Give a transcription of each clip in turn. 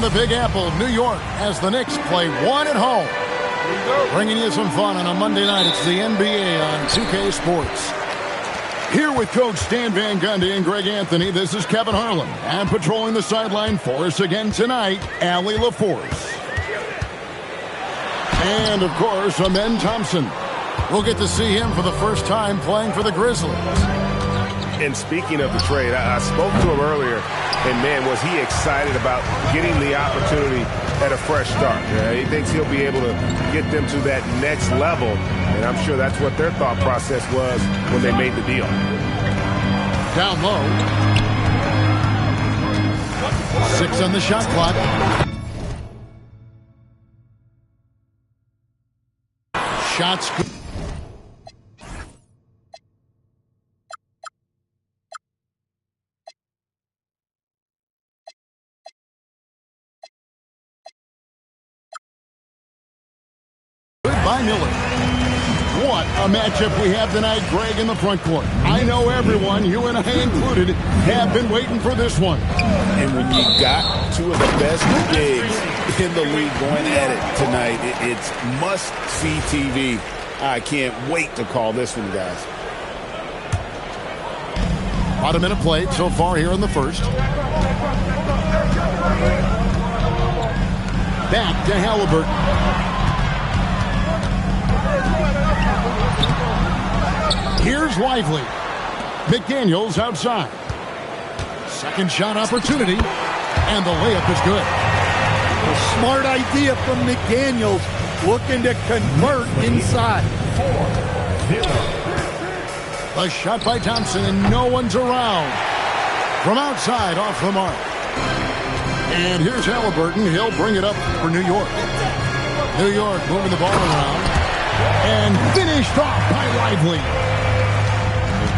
the Big Apple, New York, as the Knicks play one at home. Bringing you some fun on a Monday night. It's the NBA on 2K Sports. Here with Coach Stan Van Gundy and Greg Anthony, this is Kevin Harlan. And patrolling the sideline for us again tonight, Allie LaForce. And, of course, Amen Thompson. We'll get to see him for the first time playing for the Grizzlies. And speaking of the trade, I spoke to him earlier, and, man, was he excited about getting the opportunity at a fresh start. He thinks he'll be able to get them to that next level, and I'm sure that's what their thought process was when they made the deal. Down low. 6 on the shot clock. Shots. By Miller. What a matchup we have tonight, Greg, in the front court. I know everyone, you and I included, have been waiting for this one. And when you got two of the best bigs in the league going at it tonight, it's must-see TV. I can't wait to call this one, guys. About a minute played so far here in the first. Back to Halliburton. Here's Lively. McDaniels outside. Second shot opportunity. And the layup is good. A smart idea from McDaniels, looking to convert inside. A shot by Thompson, and no one's around. From outside, off the mark. And here's Halliburton. He'll bring it up for New York. New York moving the ball around. And finished off by Lively.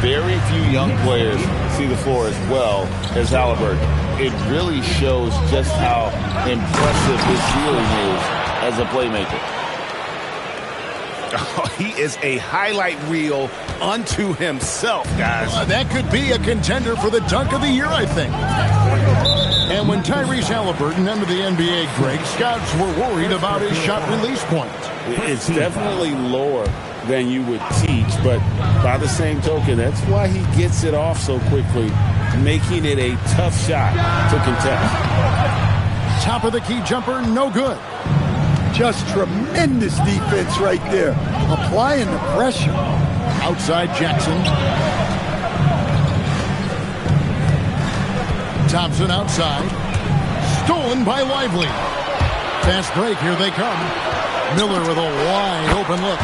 Very few young players see the floor as well as Halliburton. It really shows just how impressive his ceiling is as a playmaker. Oh, he is a highlight reel unto himself, guys. That could be a contender for the dunk of the year, I think. And when Tyrese Halliburton entered the NBA, Greg, scouts were worried about his shot release point. It's definitely lower than you would teach, but by the same token, that's why he gets it off so quickly, making it a tough shot to contest. Top of the key jumper, no good. Just tremendous defense right there, applying the pressure. Outside Jackson. Thompson outside. Stolen by Lively. Fast break, here they come. Miller with a wide open look.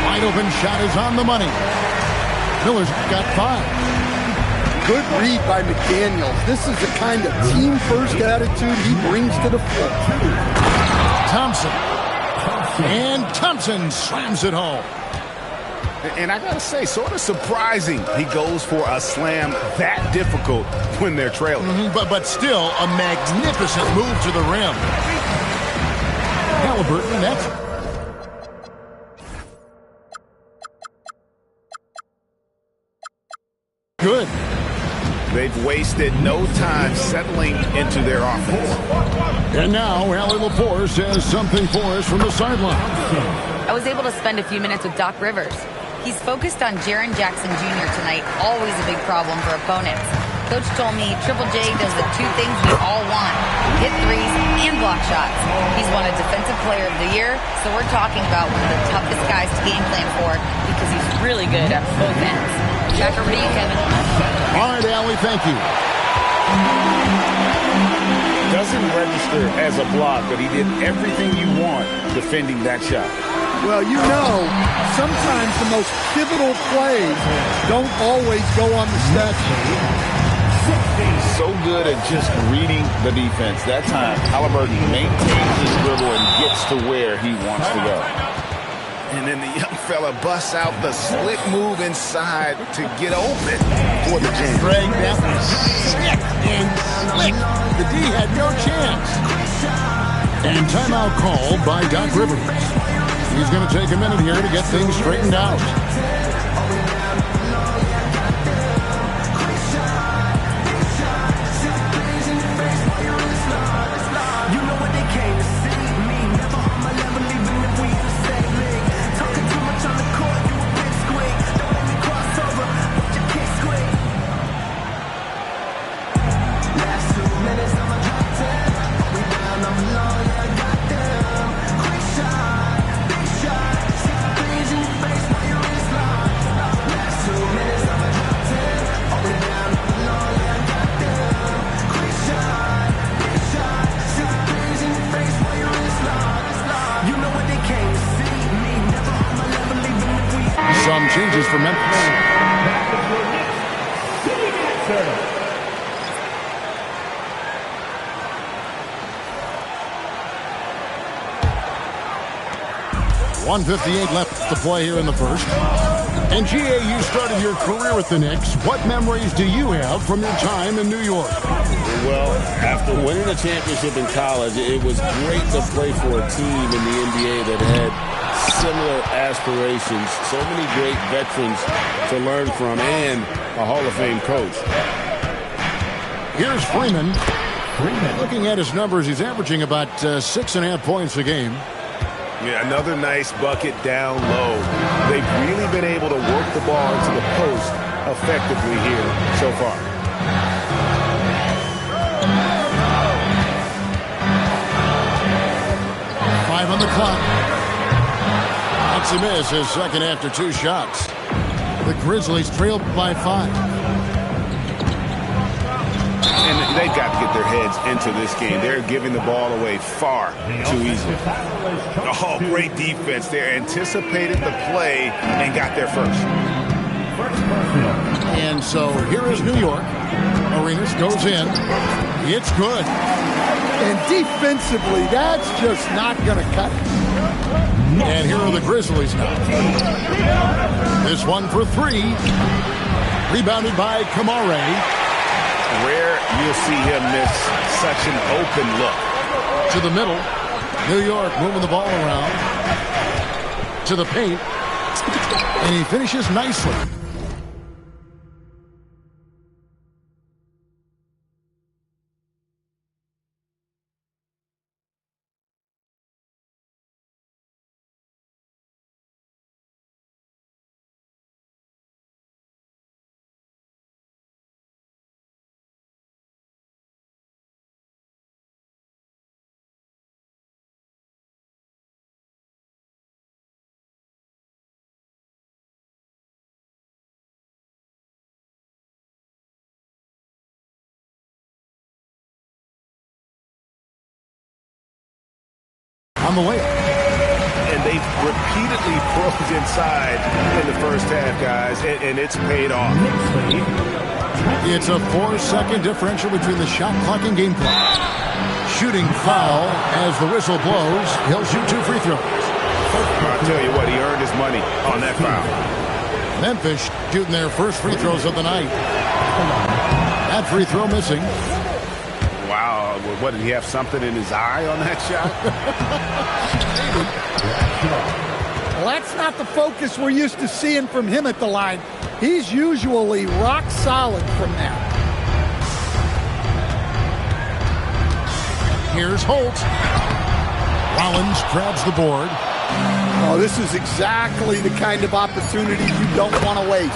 Wide open shot is on the money. Miller's got 5. Good read by McDaniels. This is the kind of team-first attitude he brings to the floor. Thompson. And Thompson slams it home. And I got to say, sort of surprising he goes for a slam that difficult when they're trailing. But still a magnificent move to the rim. Halliburton, that's... good. They've wasted no time settling into their offense. And now, Allie LaForce has something for us from the sideline. I was able to spend a few minutes with Doc Rivers. He's focused on Jaren Jackson Jr. tonight, always a big problem for opponents. Coach told me Triple J does the 2 things we all want, hit threes and block shots. He's won a Defensive Player of the Year, so we're talking about one of the toughest guys to game plan for because he's really good at both ends. Back over to you, Kevin. All right, Allie, thank you. Doesn't register as a block, but he did everything you want defending that shot. Well, you know, sometimes the most pivotal plays don't always go on the stat sheet. So good at just reading the defense. That time, Halliburton maintains his dribble and gets to where he wants to go. And then the young fella busts out the slick move inside to get open for the jam. Greg, that was sick and slick. The D had no chance. And timeout called by Doc Rivers. He's going to take a minute here to get things straightened out. threes for Memphis. Serve. 1:58 left to play here in the first. And GA, you started your career with the Knicks. What memories do you have from your time in New York? Well, after winning a championship in college, it was great to play for a team in the NBA that had similar aspirations. So many great veterans to learn from and a Hall of Fame coach. Here's Freeman. Looking at his numbers, he's averaging about 6.5 points a game. Yeah, another nice bucket down low. They've really been able to work the ball into the post effectively here so far. Five on the clock. That's a miss, his second after 2 shots. The Grizzlies trailed by 5. And they've got to get their heads into this game. They're giving the ball away far too easily. Oh, great defense there. Anticipated the play and got there first. And so here is New York. Arenas goes in. It's good. And defensively, that's just not going to cut it. And here are the Grizzlies now. This one for 3. Rebounded by Kamare. Rare you'll see him miss such an open look. To the middle. New York moving the ball around. To the paint. And he finishes nicely. On the way. And they've repeatedly probed inside in the first half, guys, and it's paid off. It's a 4-second differential between the shot clock and game clock. Shooting foul as the whistle blows. He'll shoot 2 free throws. I'll tell you what, he earned his money on that foul. Memphis shooting their first free throws of the night. That free throw missing. Wow, what, did he have something in his eye on that shot? Well, that's not the focus we're used to seeing from him at the line. He's usually rock solid from there. Here's Holt. Rollins grabs the board. Oh, this is exactly the kind of opportunity you don't want to waste.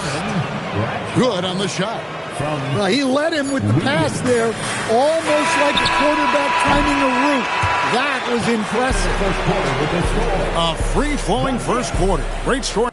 Good on the shot. Well, he led him with the pass there, almost like a quarterback timing a route. That was impressive. A free-flowing first quarter. Great score.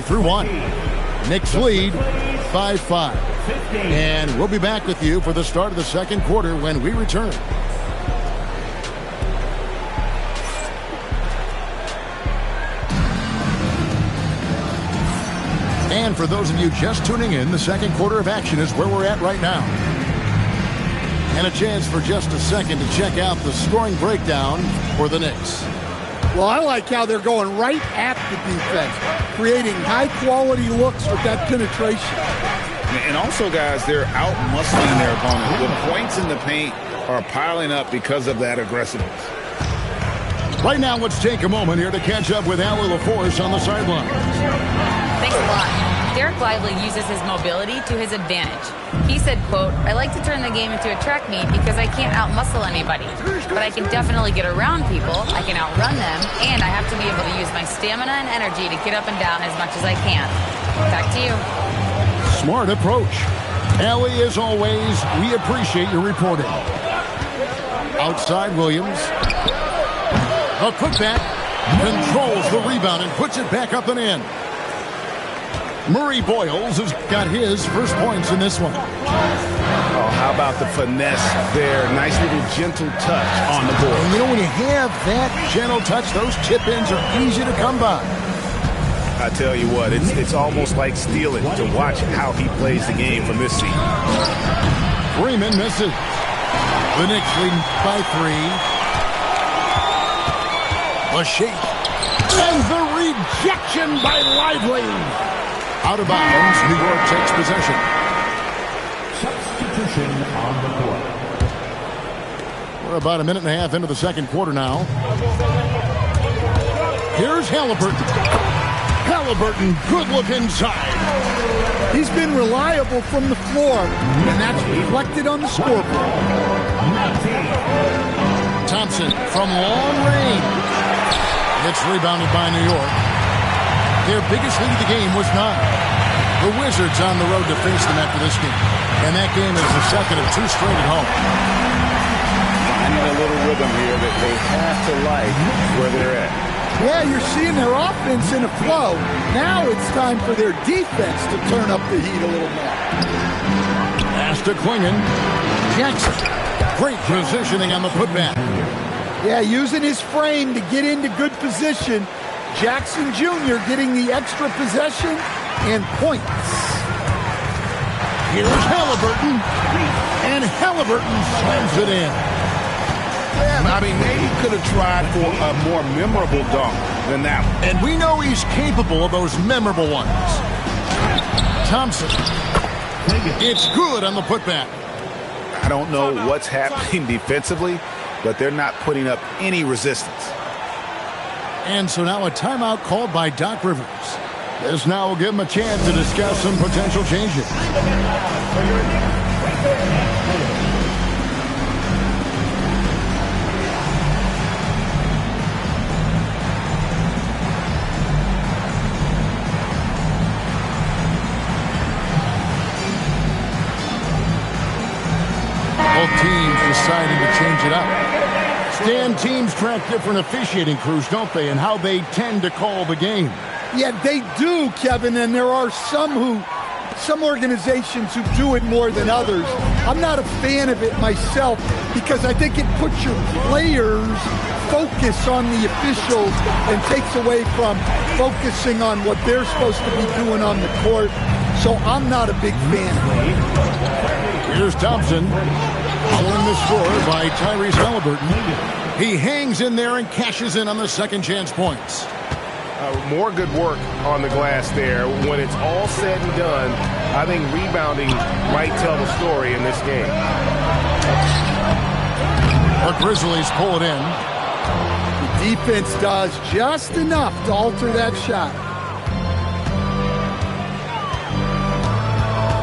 through one. Knicks lead 5-5. And we'll be back with you for the start of the second quarter when we return. And for those of you just tuning in, the second quarter of action is where we're at right now. And a chance for just a second to check out the scoring breakdown for the Knicks. Well, I like how they're going right at the defense, creating high-quality looks with that penetration. And also, guys, they're out-muscling their opponent. The points in the paint are piling up because of that aggressiveness. Right now, let's take a moment here to catch up with Allie LaForce on the sideline. Thanks a lot. Derek Lively uses his mobility to his advantage. He said, quote, "I like to turn the game into a track meet because I can't out-muscle anybody. But I can definitely get around people, I can outrun them, and I have to be able to use my stamina and energy to get up and down as much as I can." Back to you. Smart approach. Allie, as always, we appreciate your reporting. Outside Williams. A putback. Controls the rebound and puts it back up and in. Murray Boyles has got his first points in this one. Oh, how about the finesse there? Nice little gentle touch on the board. And you know, when you have that gentle touch, those tip-ins are easy to come by. I tell you what, it's almost like stealing to watch how he plays the game from this seat. Freeman misses. The Knicks lead by 3. A shake. And the rejection by Lively. Out of bounds, New York takes possession. Substitution on the court. We're about a minute and a half into the second quarter now. Here's Halliburton. Halliburton, good look inside. He's been reliable from the floor, and that's reflected on the scoreboard. Thompson from long range. It's rebounded by New York. Their biggest lead of the game was 9. The Wizards on the road to face them after this game. And that game is the second of 2 straight at home. Finding a little rhythm here that they have to like where they're at. Yeah, you're seeing their offense in a flow. Now it's time for their defense to turn up the heat a little more. Pass to Klingon. Jackson. Great positioning on the putback. Yeah, using his frame to get into good position. Jackson Jr. getting the extra possession and points. Here's Halliburton. And Halliburton slams it in. Yeah, I mean, maybe he could have tried for a more memorable dunk than that one. And we know he's capable of those memorable ones. Thompson. It's good on the putback. I don't know what's happening defensively, but they're not putting up any resistance. And so now a timeout called by Doc Rivers. This now will give him a chance to discuss some potential changes. Both teams deciding to change it up. Stan, teams track different officiating crews, don't they, and how they tend to call the game. Yeah, they do, Kevin, and there are some organizations who do it more than others. I'm not a fan of it myself because I think it puts your players focus on the officials and takes away from focusing on what they're supposed to be doing on the court. So I'm not a big fan of it. Here's Thompson. Following the score by Tyrese Halliburton. He hangs in there and cashes in on the second chance points. More good work on the glass there. When it's all said and done, I think rebounding might tell the story in this game. The Grizzlies pull it in. The defense does just enough to alter that shot.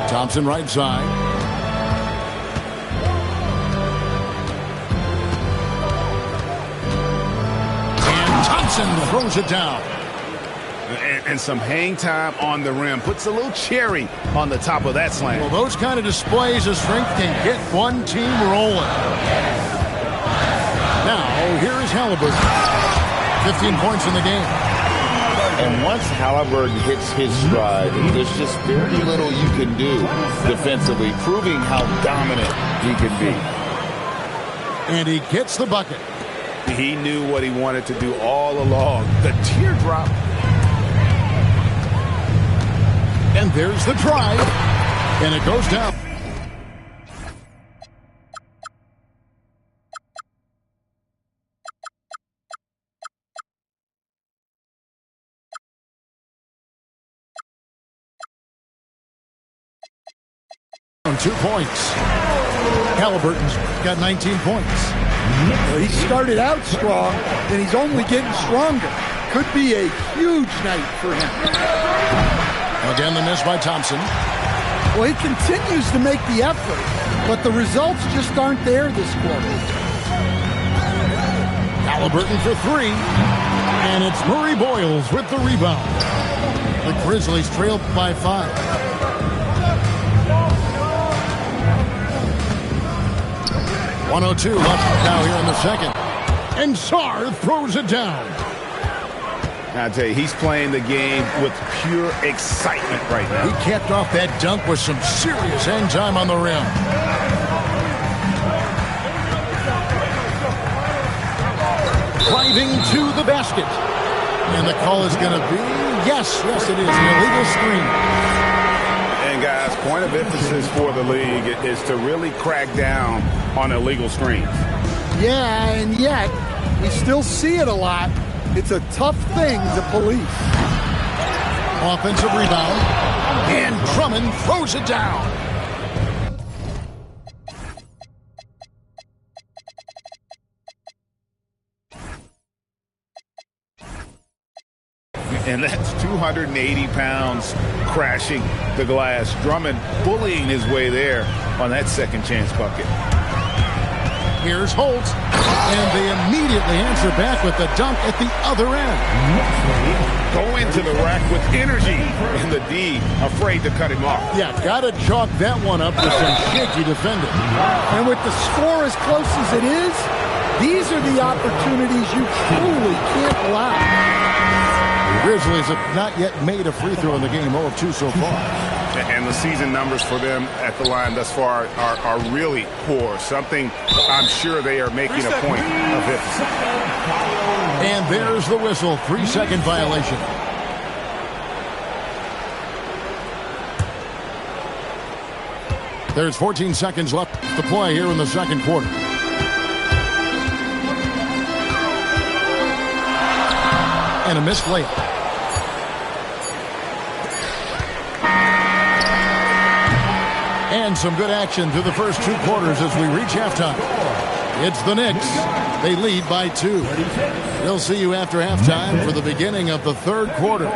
Thompson right side. Thompson throws it down. And some hang time on the rim. Puts a little cherry on the top of that slam. Well, those kind of displays of strength can get one team rolling. Now, here is Halliburton. 15 points in the game. And once Halliburton hits his stride, there's just very little you can do defensively, proving how dominant he can be. And he gets the bucket. He knew what he wanted to do all along. The teardrop. And there's the drive. And it goes down. On 2 points. Halliburton's got 19 points. Well, he started out strong, and he's only getting stronger. Could be a huge night for him. Again, the miss by Thompson. Well, he continues to make the effort, but the results just aren't there this quarter. Halliburton for 3. And it's Murray Boyles with the rebound. The Grizzlies trail by 5. 1:02 left now here in the second. And Sarr throws it down. I tell you, he's playing the game with pure excitement right now. He capped off that dunk with some serious hang time on the rim. Driving to the basket. And the call is going to be, yes, it is, an illegal screen. And guys, point of emphasis for the league is to really crack down on illegal screens. Yeah, and yet we still see it a lot. It's a tough thing to police. Offensive rebound. And Drummond throws it down. And that's 280 pounds crashing the glass. Drummond bullying his way there on that second chance bucket. Here's Holt. And they immediately answer back with the dunk at the other end. Go into the rack with energy. And the D afraid to cut him off. Yeah, got to chalk that one up with some shaky defending. And with the score as close as it is, these are the opportunities you truly can't allow. The Grizzlies have not yet made a free throw in the game, 0 of 2 so far. And the season numbers for them at the line thus far are really poor. Something I'm sure they are making a point of it. And there's the whistle. 3-second violation. There's 14 seconds left to play here in the second quarter. And a missed layup. And some good action through the first 2 quarters as we reach halftime. It's the Knicks. They lead by 2. We'll see you after halftime for the beginning of the third quarter.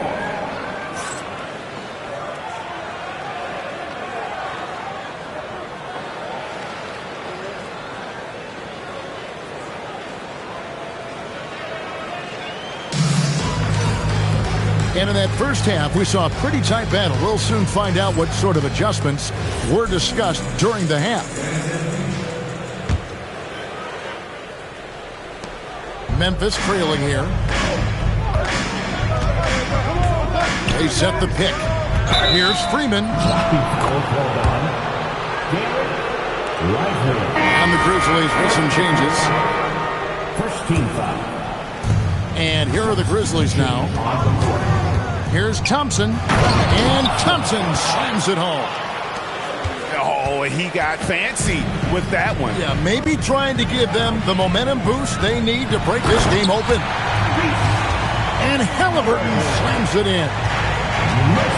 And in that first half, we saw a pretty tight battle. We'll soon find out what sort of adjustments were discussed during the half. Memphis trailing here. They set the pick. Here's Freeman. And the Grizzlies with some changes. First team foul. And here are the Grizzlies now. Here's Thompson, and Thompson slams it home. Oh, he got fancy with that one. Yeah, maybe trying to give them the momentum boost they need to break this game open. And Halliburton slams it in.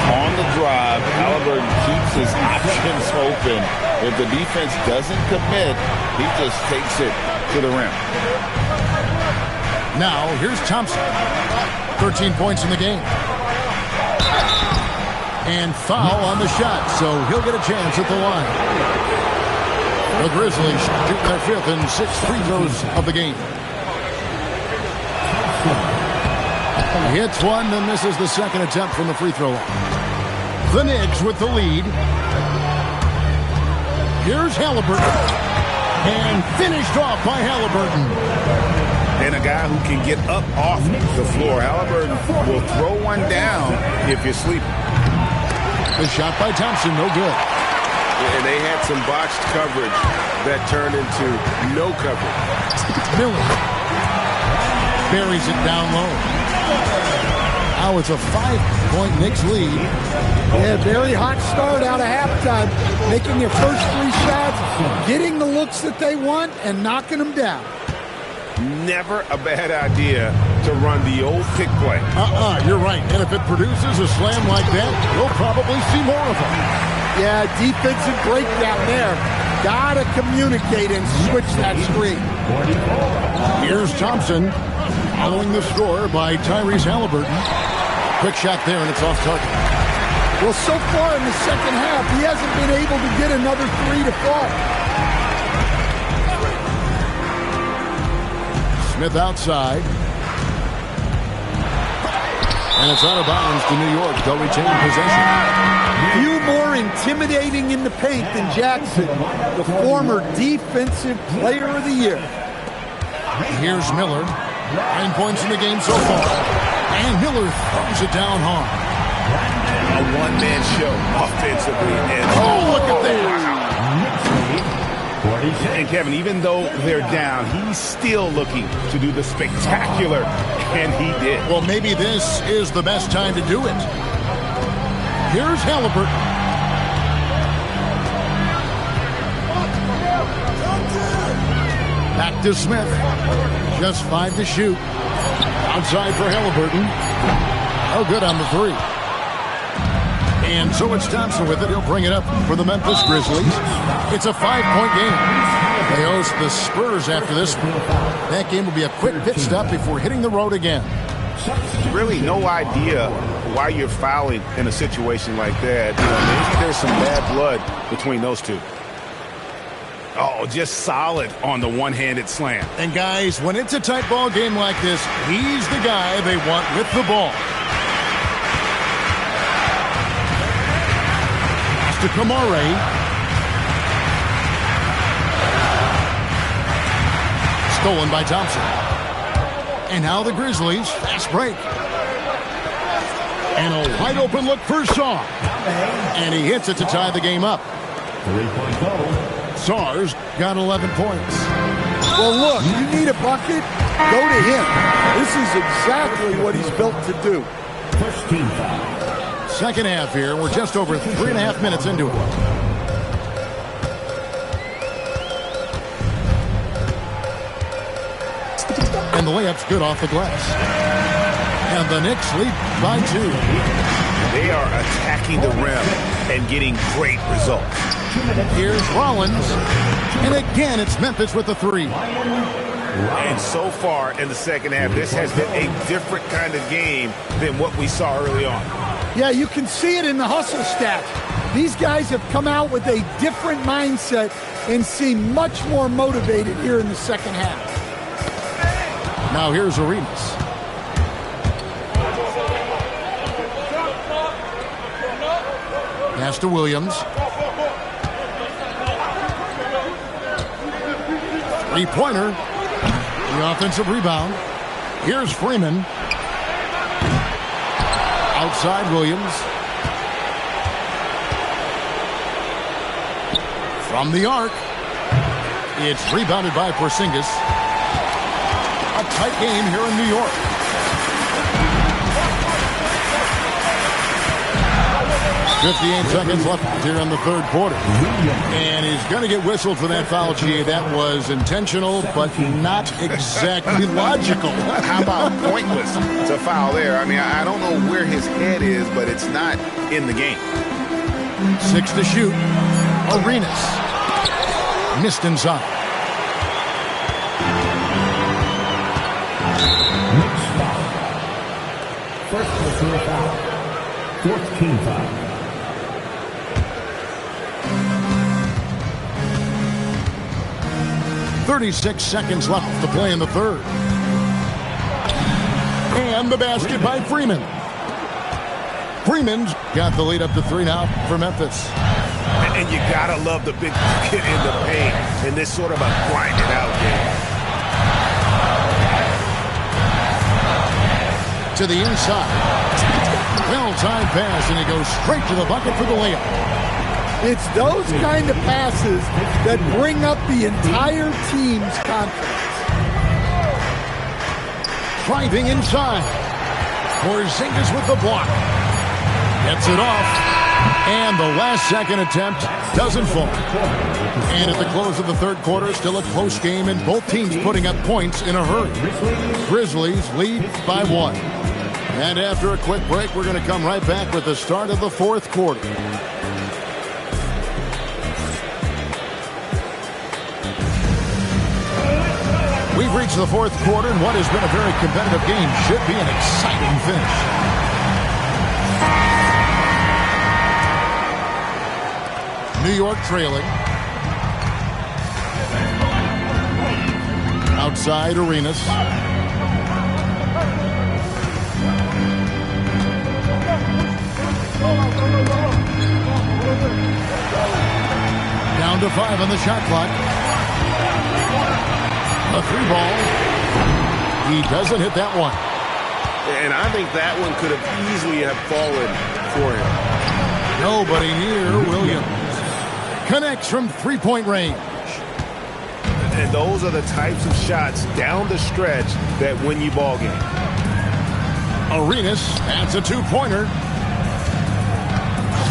On the drive, Halliburton keeps his options open. If the defense doesn't commit, he just takes it to the rim. Now, here's Thompson. 13 points in the game. And foul on the shot, so he'll get a chance at the line. The Grizzlies shoot their 5th and 6th free throws of the game. He hits one and misses the second attempt from the free throw line. The Knicks with the lead. Here's Halliburton. And finished off by Halliburton. and a guy who can get up off the floor. Halliburton will throw one down if you're sleeping. The shot by Thompson, no good. And they had some botched coverage that turned into no coverage. Miller buries it down low. Now it's a 5-point Knicks lead. Yeah, very hot start out of halftime. Making their first 3 shots, getting the looks that they want, and knocking them down. Never a bad idea to run the old pick play. You're right. And if it produces a slam like that, we'll probably see more of them. Yeah, defensive breakdown there. Gotta communicate and switch that screen. Here's Thompson following the score by Tyrese Halliburton. Quick shot there, and it's off target. Well, so far in the second half, he hasn't been able to get another 3 to fall. Smith outside. And it's out of bounds to New York. They'll retain possession. Few more intimidating in the paint than Jackson, the former Defensive Player of the Year. Here's Miller. 9 points in the game so far. And Miller throws it down hard. A one-man show offensively. And look at that. And Kevin, even though they're down, he's still looking to do the spectacular, and he did. Well, maybe this is the best time to do it. Here's Halliburton. Back to Smith. Just 5 to shoot. Outside for Halliburton. Oh, good on the 3. And so it's Thompson with it. He'll bring it up for the Memphis Grizzlies. It's a 5-point game. They host the Spurs after this one. That game will be a quick pit stop before hitting the road again. Really no idea why you're fouling in a situation like that. You know, maybe there's some bad blood between those two. Oh, just solid on the one-handed slam. And guys, when it's a tight ball game like this, he's the guy they want with the ball. Pass to Kamare. Stolen by Thompson. And now the Grizzlies, fast break. And a wide open look for Saar. And he hits it to tie the game up. 3-point goal. Saar's got 11 points. Well, look, you need a bucket, go to him. This is exactly what he's built to do. First team foul. Second half here. We're just over 3.5 minutes into it. And the layup's good off the glass. And the Knicks lead by 2. They are attacking the rim and getting great results. Here's Rollins. And again, it's Memphis with the 3. And so far in the second half, this has been a different kind of game than what we saw early on. Yeah, you can see it in the hustle stats. These guys have come out with a different mindset and seem much more motivated here in the second half. Now here's Arenas. Pass to Williams. 3-pointer. The offensive rebound. Here's Freeman. Outside Williams. From the arc. It's rebounded by Porzingis. A tight game here in New York. .58 seconds left here in the third quarter. And he's going to get whistled for that foul, G. That was intentional, but not exactly logical. How about pointless? It's a foul there. I mean, I don't know where his head is, but it's not in the game. 6 to shoot. Arenas. Missed inside. Knicks foul. First personal foul. Fourth team foul. 36 seconds left to play in the third. And the basket by Freeman. Freeman's got the lead up to 3 now for Memphis. And you gotta love the big bucket in the paint in this sort of a grinded out game. To the inside. Well-timed pass, and he goes straight to the bucket for the layup. It's those kind of passes that bring up the entire team's confidence. Driving inside. Porzingis with the block. Gets it off. And the last second attempt doesn't fall. And at the close of the third quarter, still a close game, and both teams putting up points in a hurry. Grizzlies lead by 1. And after a quick break, we're going to come right back with the start of the fourth quarter. We've reached the fourth quarter, and what has been a very competitive game should be an exciting finish. New York trailing. Outside Arenas. Down to 5 on the shot clock. A 3-ball. He doesn't hit that one. And I think that one could have easily have fallen for him. Nobody near Williams. Connects from three-point range. And those are the types of shots down the stretch that win you ball game. Arenas adds a two-pointer.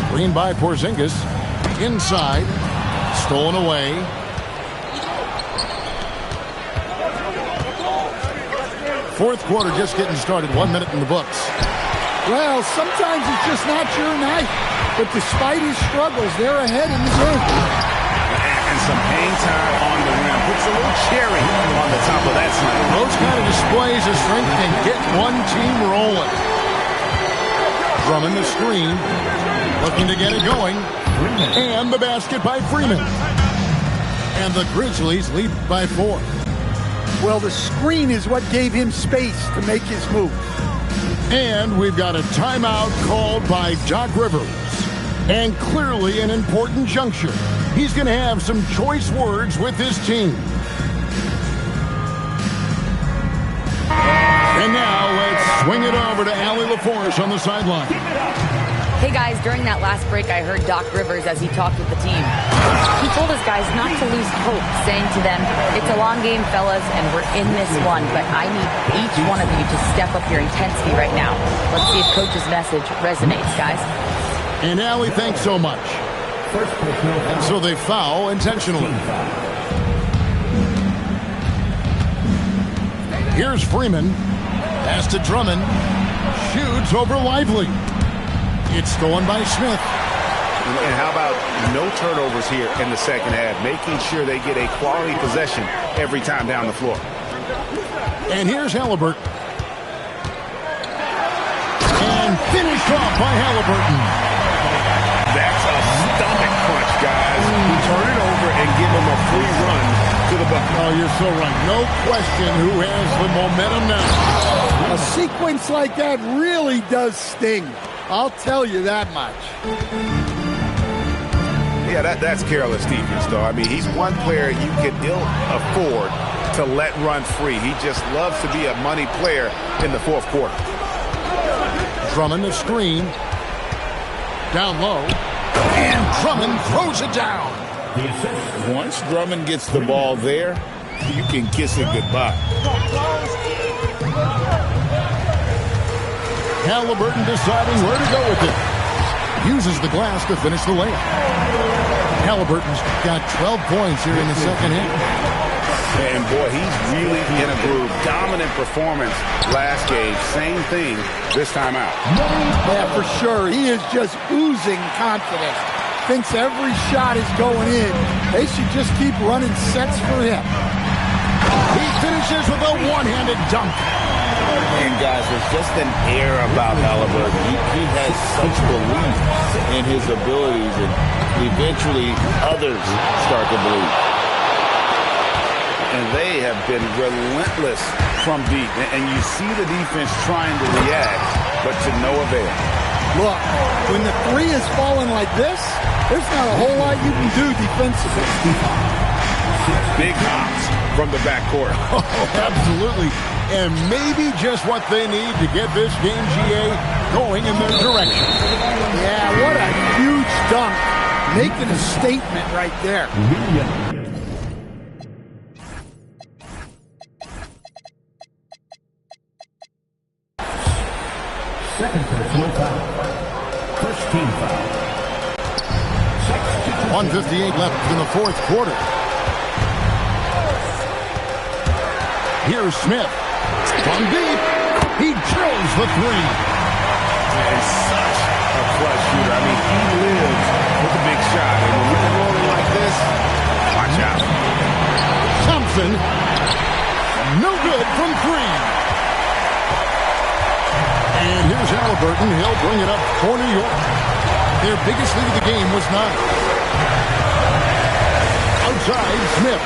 Screened by Porzingis. Inside. Stolen away. Fourth quarter just getting started. 1 minute in the books. Well, sometimes it's just not your night. But despite his struggles, they're ahead in the game. And some hang time on the rim. Puts a little cherry on the top of that slam. Those kind of displays of strength can get one team rolling. Drummond the screen. Looking to get it going. And the basket by Freeman. And the Grizzlies lead by 4. Well, the screen is what gave him space to make his move. And we've got a timeout called by Doc Rivers. And clearly an important juncture. He's going to have some choice words with his team. And now let's swing it over to Allie LaForce on the sideline. Hey guys, during that last break, I heard Doc Rivers as he talked with the team. He told his guys not to lose hope, saying to them, it's a long game, fellas, and we're in this one, but I need each one of you to step up your intensity right now. Let's see if Coach's message resonates, guys. And Allie, thanks so much. And so they foul intentionally. Here's Freeman. Pass to Drummond. Shoots over Lively. It's stolen by Smith. And how about no turnovers here in the second half, making sure they get a quality possession every time down the floor. And here's Halliburton. And finished off by Halliburton. That's a stomach punch, guys. Turn it over and give him a free run to the bucket. Oh, you're so right. No question who has the momentum now. A sequence like that really does sting. I'll tell you that much. Yeah, that's careless defense, though. I mean, he's one player you can ill afford to let run free. He just loves to be a money player in the fourth quarter. Drummond the screen. Down low. And Drummond throws it down. Once Drummond gets the ball there, you can kiss it goodbye. Halliburton deciding where to go with it. Uses the glass to finish the layup. Halliburton's got 12 points here in the second half. And boy, he's really in a groove. Dominant performance last game. Same thing this time out. Yeah, for sure. He is just oozing confidence. Thinks every shot is going in. They should just keep running sets for him. He finishes with a one-handed dunk. And guys, there's just an air about Halliburton. He has such belief in his abilities, and eventually others start to believe. And they have been relentless from deep. And you see the defense trying to react, but to no avail. Look, when the three is falling like this, there's not a whole lot you can do defensively. Big hops from the backcourt. Oh, absolutely. and maybe just what they need to get this game, GA, going in their direction. Yeah, what a huge dunk. Making a statement right there. Second personal foul. First team foul. 1:58 left in the fourth quarter. Here's Smith. From deep. He drills the three. And such a clutch shooter. I mean, he lives with a big shot. And when you're rolling like this, watch out. Thompson. No good from three. And here's Halliburton. He'll bring it up for New York. Their biggest lead of the game was 9. Outside, Smith.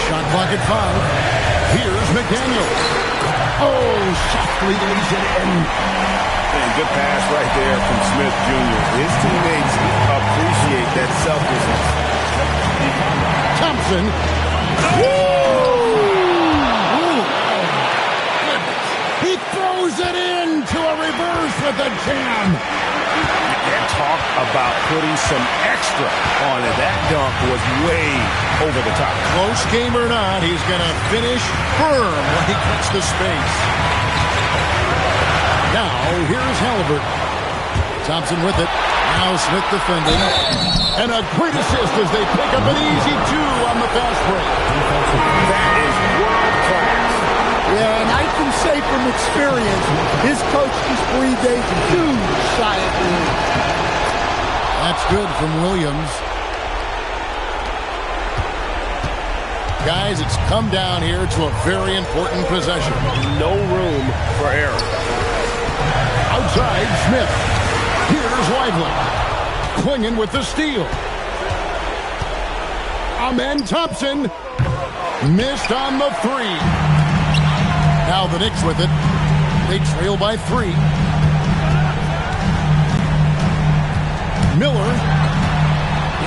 Shot clock at 5. Here's McDaniel. Oh, softly lays it in. And good pass right there from Smith Jr. His teammates appreciate that selflessness. Thompson. He throws it into a reverse with a jam. And talk about putting some extra on it. That dunk was way over the top. Close game or not, he's going to finish firm when he cuts the space. Now, here's Halliburton. Thompson with it. Now Smith defending. And a great assist as they pick up an easy 2 on the fast break. That is world class. Yeah, and I can say from experience, his coach just breathed a huge sigh of relief. That's good from Williams. Guys, it's come down here to a very important possession. No room for error. Outside, Smith. Here's Lively. Clinging with the steal. Amen Thompson. Missed on the 3. Now the Knicks with it. They trail by 3. Miller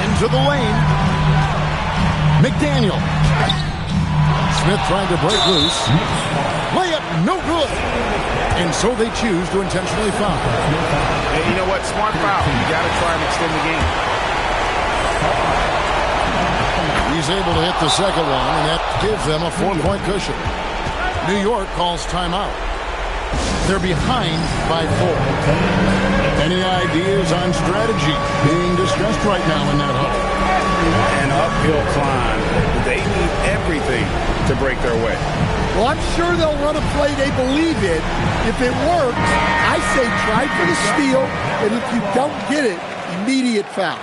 into the lane. McDaniel. Smith trying to break loose. Layup, no good. And so they choose to intentionally foul. And you know what? Smart foul. You got to try and extend the game. He's able to hit the second one, and that gives them a 4-point cushion. New York calls timeout. They're behind by 4. Any ideas on strategy being discussed right now in that huddle? An uphill climb. They need everything to break their way. Well, I'm sure they'll run a play they believe in. If it works, I say try for the steal, and if you don't get it, immediate foul.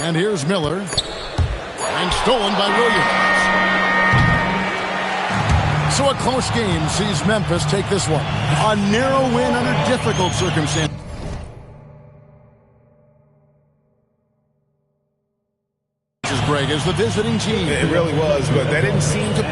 And here's Miller. And stolen by Williams. So a close game sees Memphis take this one. A narrow win under difficult circumstances. Greg is the visiting team. It really was, but that didn't seem to...